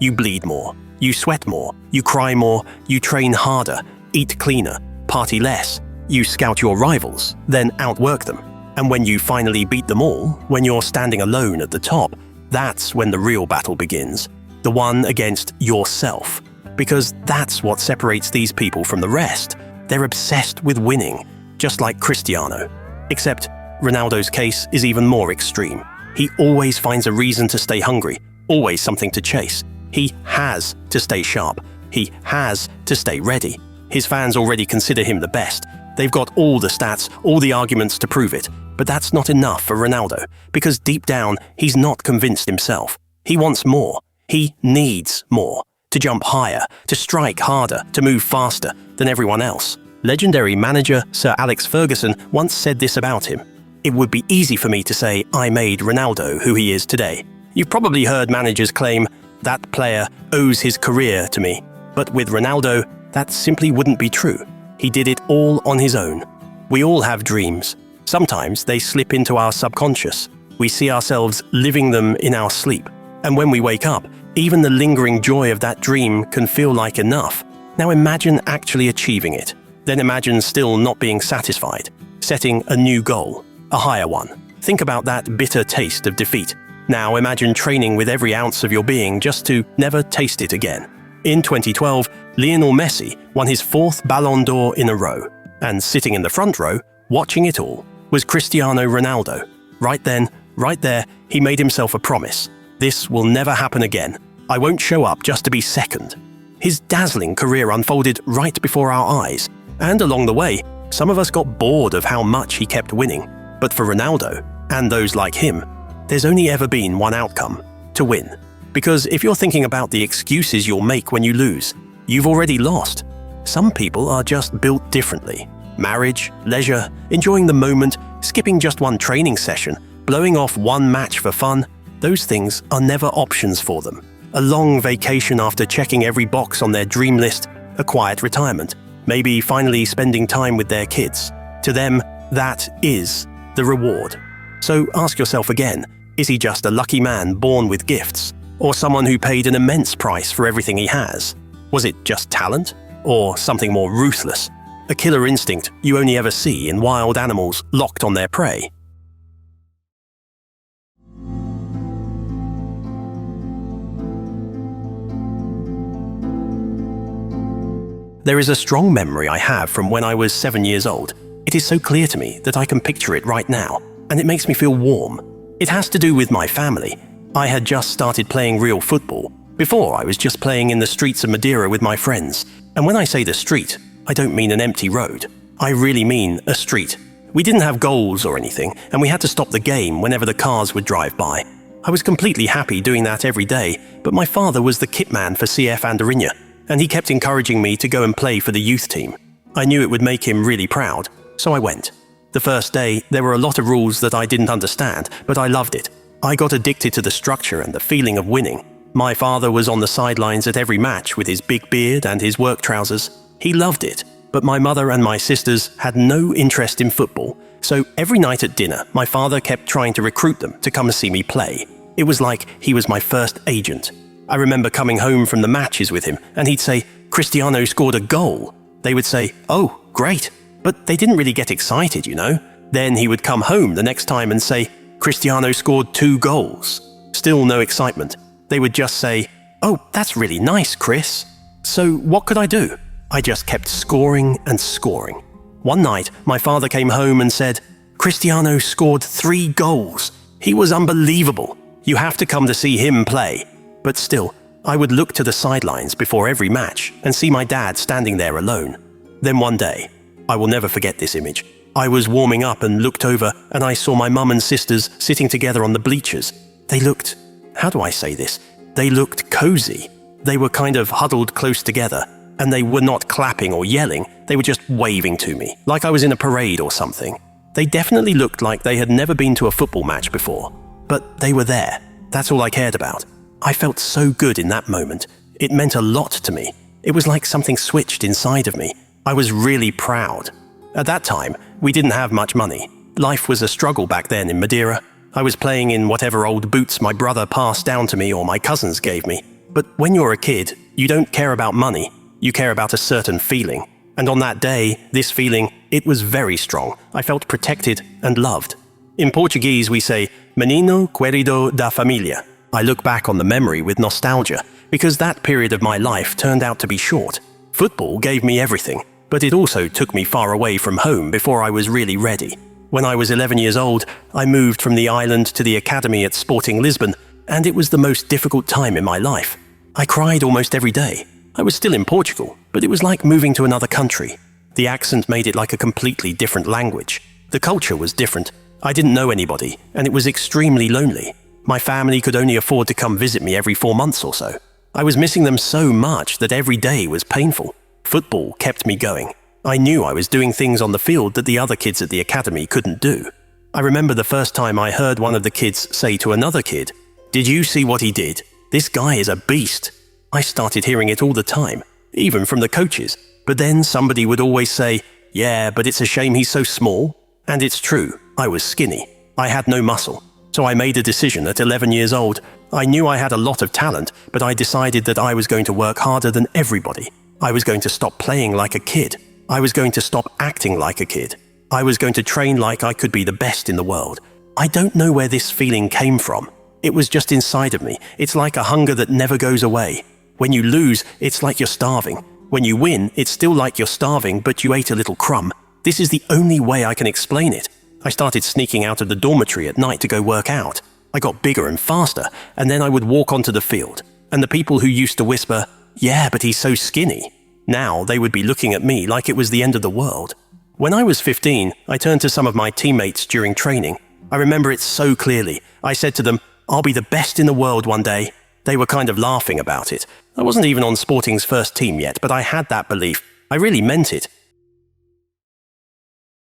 You bleed more, you sweat more, you cry more, you train harder, eat cleaner, party less. You scout your rivals, then outwork them. And when you finally beat them all, when you're standing alone at the top, that's when the real battle begins. The one against yourself. Because that's what separates these people from the rest. They're obsessed with winning, just like Cristiano. Except Ronaldo's case is even more extreme. He always finds a reason to stay hungry, always something to chase. He has to stay sharp. He has to stay ready. His fans already consider him the best. They've got all the stats, all the arguments to prove it. But that's not enough for Ronaldo, because deep down, he's not convinced himself. He wants more. He needs more. To jump higher, to strike harder, to move faster than everyone else. Legendary manager Sir Alex Ferguson once said this about him. It would be easy for me to say I made Ronaldo who he is today. You've probably heard managers claim, that player owes his career to me. But with Ronaldo, that simply wouldn't be true. He did it all on his own. We all have dreams. Sometimes they slip into our subconscious. We see ourselves living them in our sleep. And when we wake up, even the lingering joy of that dream can feel like enough. Now imagine actually achieving it. Then imagine still not being satisfied, setting a new goal, a higher one. Think about that bitter taste of defeat. Now imagine training with every ounce of your being just to never taste it again. In 2012, Lionel Messi won his 4th Ballon d'Or in a row. And sitting in the front row, watching it all, was Cristiano Ronaldo. Right then, right there, he made himself a promise. This will never happen again. I won't show up just to be second. His dazzling career unfolded right before our eyes. And along the way, some of us got bored of how much he kept winning. But for Ronaldo, and those like him, there's only ever been one outcome: to win. Because if you're thinking about the excuses you'll make when you lose, you've already lost. Some people are just built differently. Marriage, leisure, enjoying the moment, skipping just one training session, blowing off one match for fun, those things are never options for them. A long vacation after checking every box on their dream list, a quiet retirement, maybe finally spending time with their kids. To them, that is the reward. So ask yourself again, is he just a lucky man born with gifts? Or someone who paid an immense price for everything he has? Was it just talent? Or something more ruthless? A killer instinct you only ever see in wild animals locked on their prey? There is a strong memory I have from when I was 7 years old. It is so clear to me that I can picture it right now, and it makes me feel warm. It has to do with my family. I had just started playing real football. Before, I was just playing in the streets of Madeira with my friends. And when I say the street, I don't mean an empty road. I really mean a street. We didn't have goals or anything, and we had to stop the game whenever the cars would drive by. I was completely happy doing that every day, but my father was the kit man for CF Madeira, and he kept encouraging me to go and play for the youth team. I knew it would make him really proud, so I went. The first day, there were a lot of rules that I didn't understand, but I loved it. I got addicted to the structure and the feeling of winning. My father was on the sidelines at every match with his big beard and his work trousers. He loved it, but my mother and my sisters had no interest in football, so every night at dinner, my father kept trying to recruit them to come and see me play. It was like he was my first agent. I remember coming home from the matches with him, and he'd say, "Cristiano scored a goal." They would say, "Oh, great." But they didn't really get excited, you know. Then he would come home the next time and say, "Cristiano scored 2 goals." Still no excitement. They would just say, "Oh, that's really nice, Chris." So what could I do? I just kept scoring and scoring. One night, my father came home and said, "Cristiano scored 3 goals. He was unbelievable. You have to come to see him play." But still, I would look to the sidelines before every match and see my dad standing there alone. Then one day, I will never forget this image. I was warming up and looked over, and I saw my mum and sisters sitting together on the bleachers. They looked, how do I say this? They looked cozy. They were kind of huddled close together, and they were not clapping or yelling, they were just waving to me, like I was in a parade or something. They definitely looked like they had never been to a football match before. But they were there. That's all I cared about. I felt so good in that moment. It meant a lot to me. It was like something switched inside of me. I was really proud. At that time, we didn't have much money. Life was a struggle back then in Madeira. I was playing in whatever old boots my brother passed down to me or my cousins gave me. But when you're a kid, you don't care about money, you care about a certain feeling. And on that day, this feeling, it was very strong. I felt protected and loved. In Portuguese, we say, menino querido da família. I look back on the memory with nostalgia, because that period of my life turned out to be short. Football gave me everything, but it also took me far away from home before I was really ready. When I was 11 years old, I moved from the island to the academy at Sporting Lisbon, and it was the most difficult time in my life. I cried almost every day. I was still in Portugal, but it was like moving to another country. The accent made it like a completely different language. The culture was different. I didn't know anybody, and it was extremely lonely. My family could only afford to come visit me every 4 months or so. I was missing them so much that every day was painful. Football kept me going. I knew I was doing things on the field that the other kids at the academy couldn't do. I remember the first time I heard one of the kids say to another kid, "Did you see what he did? This guy is a beast." I started hearing it all the time, even from the coaches. But then somebody would always say, "Yeah, but it's a shame he's so small." And it's true, I was skinny. I had no muscle. So I made a decision at 11 years old. I knew I had a lot of talent, but I decided that I was going to work harder than everybody. I was going to stop playing like a kid. I was going to stop acting like a kid. I was going to train like I could be the best in the world. I don't know where this feeling came from. It was just inside of me. It's like a hunger that never goes away. When you lose, it's like you're starving. When you win, it's still like you're starving, but you ate a little crumb. This is the only way I can explain it. I started sneaking out of the dormitory at night to go work out. I got bigger and faster, and then I would walk onto the field. And the people who used to whisper, "Yeah, but he's so skinny," now they would be looking at me like it was the end of the world. When I was 15, I turned to some of my teammates during training. I remember it so clearly. I said to them, "I'll be the best in the world one day." They were kind of laughing about it. I wasn't even on Sporting's first team yet, but I had that belief. I really meant it.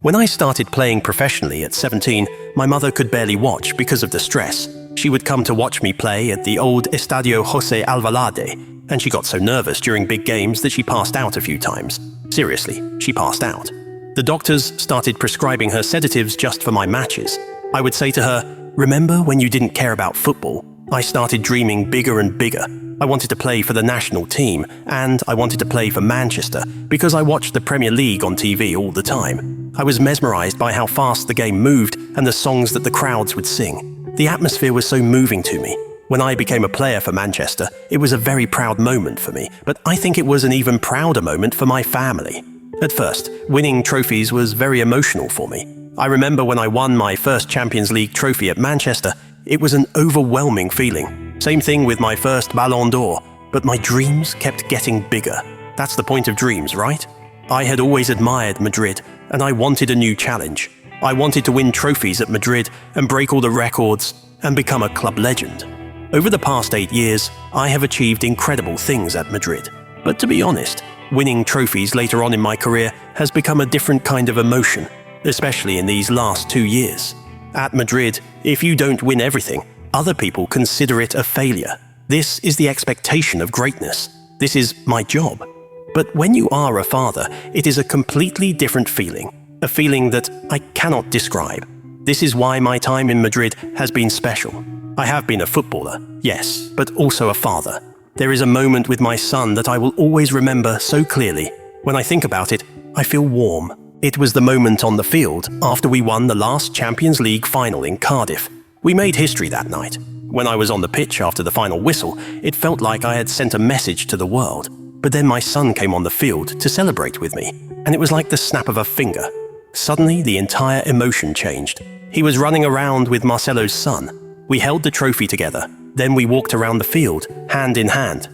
When I started playing professionally at 17, my mother could barely watch because of the stress. She would come to watch me play at the old Estadio José Alvalade, and she got so nervous during big games that she passed out a few times. Seriously, she passed out. The doctors started prescribing her sedatives just for my matches. I would say to her, "Remember when you didn't care about football?" I started dreaming bigger and bigger. I wanted to play for the national team, and I wanted to play for Manchester because I watched the Premier League on TV all the time. I was mesmerized by how fast the game moved and the songs that the crowds would sing. The atmosphere was so moving to me. When I became a player for Manchester, it was a very proud moment for me, but I think it was an even prouder moment for my family. At first, winning trophies was very emotional for me. I remember when I won my first Champions League trophy at Manchester, it was an overwhelming feeling. Same thing with my first Ballon d'Or, but my dreams kept getting bigger. That's the point of dreams, right? I had always admired Madrid, and I wanted a new challenge. I wanted to win trophies at Madrid and break all the records and become a club legend. Over the past 8 years, I have achieved incredible things at Madrid. But to be honest, winning trophies later on in my career has become a different kind of emotion, especially in these last 2 years. At Madrid, if you don't win everything, other people consider it a failure. This is the expectation of greatness. This is my job. But when you are a father, it is a completely different feeling, a feeling that I cannot describe. This is why my time in Madrid has been special. I have been a footballer, yes, but also a father. There is a moment with my son that I will always remember so clearly. When I think about it, I feel warm. It was the moment on the field after we won the last Champions League final in Cardiff. We made history that night. When I was on the pitch after the final whistle, it felt like I had sent a message to the world. But then my son came on the field to celebrate with me, and it was like the snap of a finger. Suddenly, the entire emotion changed. He was running around with Marcelo's son. We held the trophy together. Then we walked around the field, hand in hand.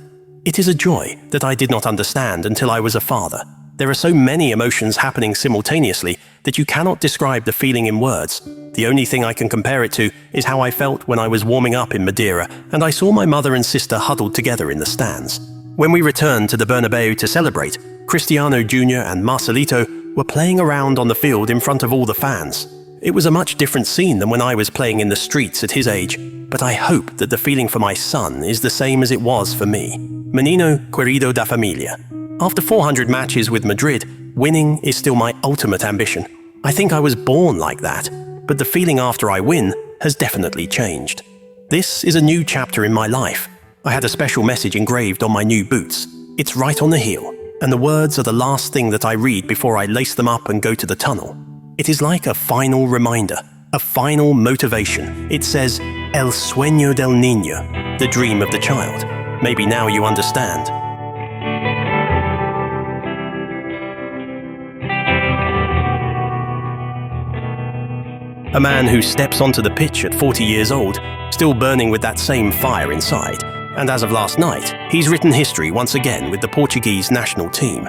It is a joy that I did not understand until I was a father. There are so many emotions happening simultaneously that you cannot describe the feeling in words. The only thing I can compare it to is how I felt when I was warming up in Madeira and I saw my mother and sister huddled together in the stands. When we returned to the Bernabeu to celebrate, Cristiano Jr. and Marcelito were playing around on the field in front of all the fans. It was a much different scene than when I was playing in the streets at his age, but I hope that the feeling for my son is the same as it was for me. Menino querido da família. After 400 matches with Madrid, winning is still my ultimate ambition. I think I was born like that, but the feeling after I win has definitely changed. This is a new chapter in my life. I had a special message engraved on my new boots. It's right on the heel, and the words are the last thing that I read before I lace them up and go to the tunnel. It is like a final reminder, a final motivation. It says, El sueño del niño, the dream of the child. Maybe now you understand. A man who steps onto the pitch at 40 years old, still burning with that same fire inside. And as of last night, he's written history once again with the Portuguese national team.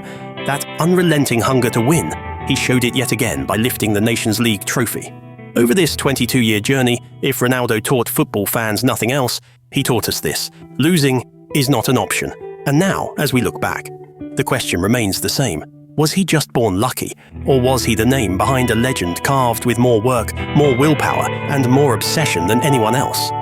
That unrelenting hunger to win, he showed it yet again by lifting the Nations League trophy. Over this 22-year journey, if Ronaldo taught football fans nothing else, he taught us this: losing is not an option. And now, as we look back, the question remains the same. Was he just born lucky, or was he the name behind a legend carved with more work, more willpower, and more obsession than anyone else?